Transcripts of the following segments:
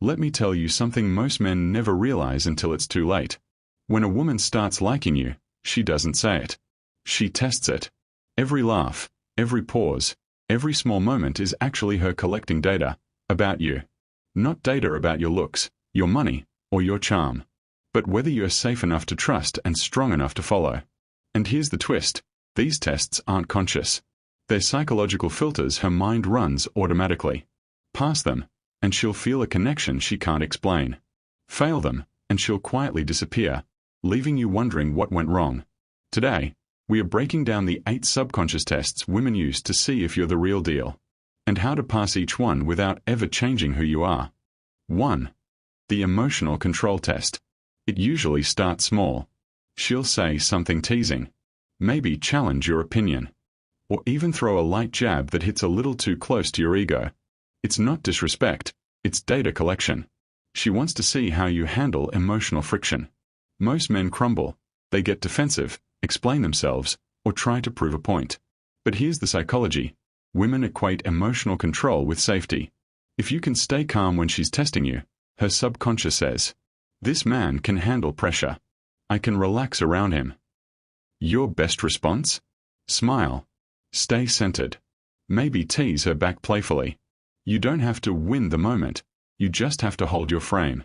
Let me tell you something most men never realize until it's too late. When a woman starts liking you, she doesn't say it. She tests it. Every laugh, every pause, every small moment is actually her collecting data about you. Not data about your looks, your money, or your charm, but whether you're safe enough to trust and strong enough to follow. And here's the twist. These tests aren't conscious. They're psychological filters her mind runs automatically. Pass them, and she'll feel a connection she can't explain. Fail them, and she'll quietly disappear, leaving you wondering what went wrong. Today, we are breaking down the 8 subconscious tests women use to see if you're the real deal, and how to pass each one without ever changing who you are. 1. The emotional control test. It usually starts small. She'll say something teasing, maybe challenge your opinion, or even throw a light jab that hits a little too close to your ego. It's not disrespect, it's data collection. She wants to see how you handle emotional friction. Most men crumble. They get defensive, explain themselves, or try to prove a point. But here's the psychology. Women equate emotional control with safety. If you can stay calm when she's testing you, her subconscious says, "This man can handle pressure. I can relax around him." Your best response? Smile. Stay centered. Maybe tease her back playfully. You don't have to win the moment. You just have to hold your frame.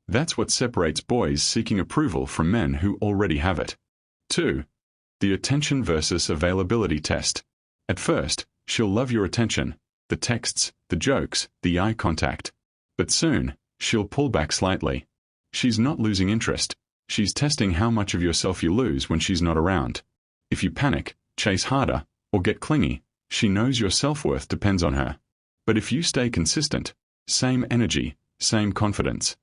That's what separates boys seeking approval from men who already have it. 2. The attention versus availability test. At first, she'll love your attention, the texts, the jokes, the eye contact. But soon, she'll pull back slightly. She's not losing interest. She's testing how much of yourself you lose when she's not around. If you panic, chase harder, or get clingy, she knows your self-worth depends on her. But if you stay consistent, same energy, same confidence,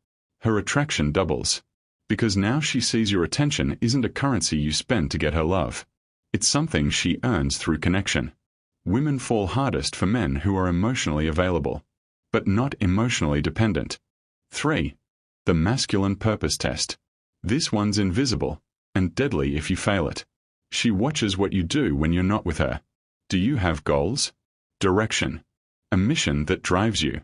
her attraction doubles. Because now she sees your attention isn't a currency you spend to get her love. It's something she earns through connection. Women fall hardest for men who are emotionally available, but not emotionally dependent. 3. The masculine purpose test. This one's invisible, and deadly if you fail it. She watches what you do when you're not with her. Do you have goals? Direction? A mission that drives you?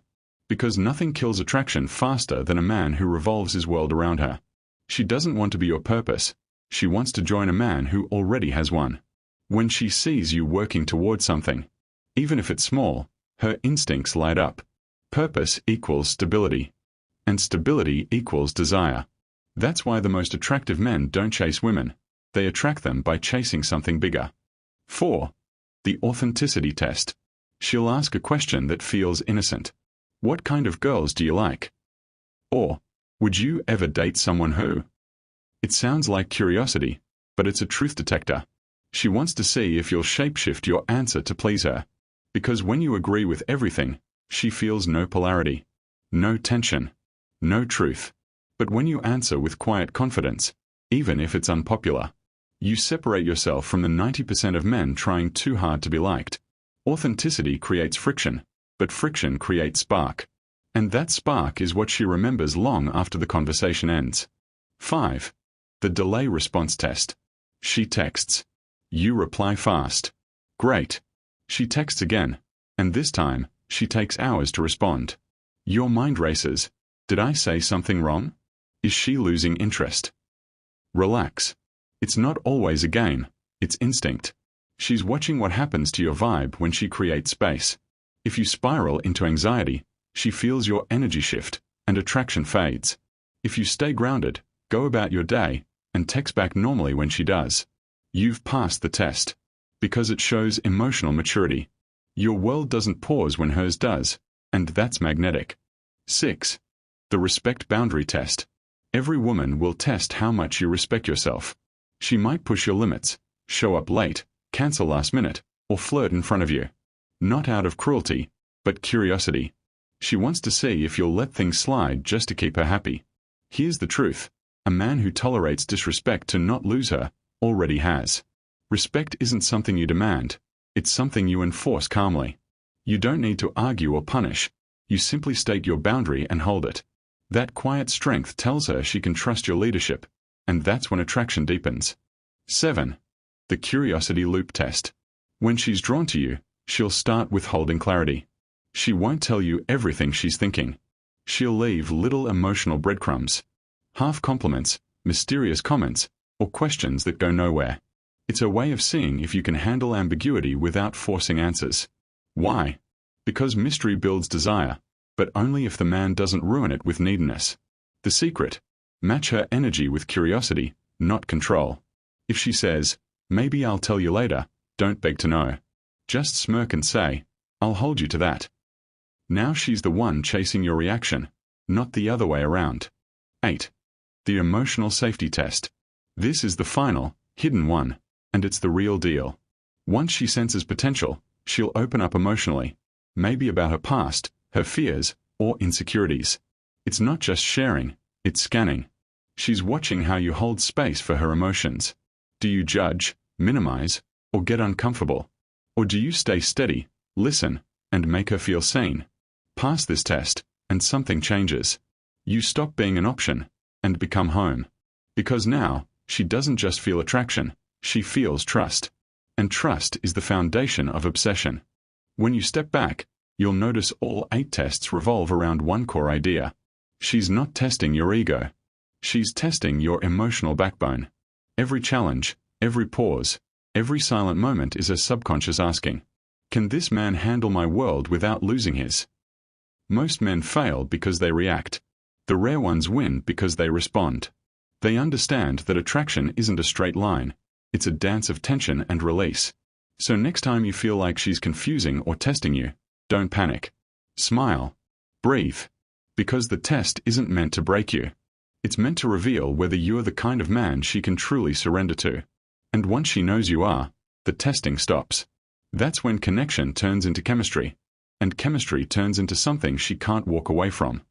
Because nothing kills attraction faster than a man who revolves his world around her. She doesn't want to be your purpose. She wants to join a man who already has one. When she sees you working towards something, even if it's small, her instincts light up. Purpose equals stability, and stability equals desire. That's why the most attractive men don't chase women. They attract them by chasing something bigger. 4. The authenticity test. She'll ask a question that feels innocent. What kind of girls do you like? Or, would you ever date someone who? It sounds like curiosity, but it's a truth detector. She wants to see if you'll shapeshift your answer to please her. Because when you agree with everything, she feels no polarity, no tension, no truth. But when you answer with quiet confidence, even if it's unpopular, you separate yourself from the 90% of men trying too hard to be liked. Authenticity creates friction, but friction creates spark. And that spark is what she remembers long after the conversation ends. 5. The delay response test. She texts. You reply fast. Great. She texts again, and this time, she takes hours to respond. Your mind races. Did I say something wrong? Is she losing interest? Relax. It's not always a game, it's instinct. She's watching what happens to your vibe when she creates space. If you spiral into anxiety, she feels your energy shift, and attraction fades. If you stay grounded, go about your day, and text back normally when she does, you've passed the test. Because it shows emotional maturity. Your world doesn't pause when hers does, and that's magnetic. 6. The respect boundary test. Every woman will test how much you respect yourself. She might push your limits, show up late, cancel last minute, or flirt in front of you. Not out of cruelty, but curiosity. She wants to see if you'll let things slide just to keep her happy. Here's the truth. A man who tolerates disrespect to not lose her already has. Respect isn't something you demand. It's something you enforce calmly. You don't need to argue or punish. You simply state your boundary and hold it. That quiet strength tells her she can trust your leadership, and that's when attraction deepens. 7. The curiosity loop test. When she's drawn to you, she'll start withholding clarity. She won't tell you everything she's thinking. She'll leave little emotional breadcrumbs, half compliments, mysterious comments, or questions that go nowhere. It's a way of seeing if you can handle ambiguity without forcing answers. Why? Because mystery builds desire, but only if the man doesn't ruin it with neediness. The secret: match her energy with curiosity, not control. If she says, "Maybe I'll tell you later," don't beg to know. Just smirk and say, "I'll hold you to that." Now she's the one chasing your reaction, not the other way around. 8. The emotional safety test. This is the final, hidden one, and it's the real deal. Once she senses potential, she'll open up emotionally, maybe about her past, her fears, or insecurities. It's not just sharing, it's scanning. She's watching how you hold space for her emotions. Do you judge, minimize, or get uncomfortable? Or do you stay steady, listen, and make her feel seen? Pass this test, and something changes. You stop being an option, and become home. Because now, she doesn't just feel attraction, she feels trust. And trust is the foundation of obsession. When you step back, you'll notice all 8 tests revolve around one core idea. She's not testing your ego. She's testing your emotional backbone. Every challenge, every pause, every silent moment is a subconscious asking, "Can this man handle my world without losing his?" Most men fail because they react. The rare ones win because they respond. They understand that attraction isn't a straight line. It's a dance of tension and release. So next time you feel like she's confusing or testing you, don't panic. Smile. Breathe. Because the test isn't meant to break you. It's meant to reveal whether you're the kind of man she can truly surrender to. And once she knows you are, the testing stops. That's when connection turns into chemistry. And chemistry turns into something she can't walk away from.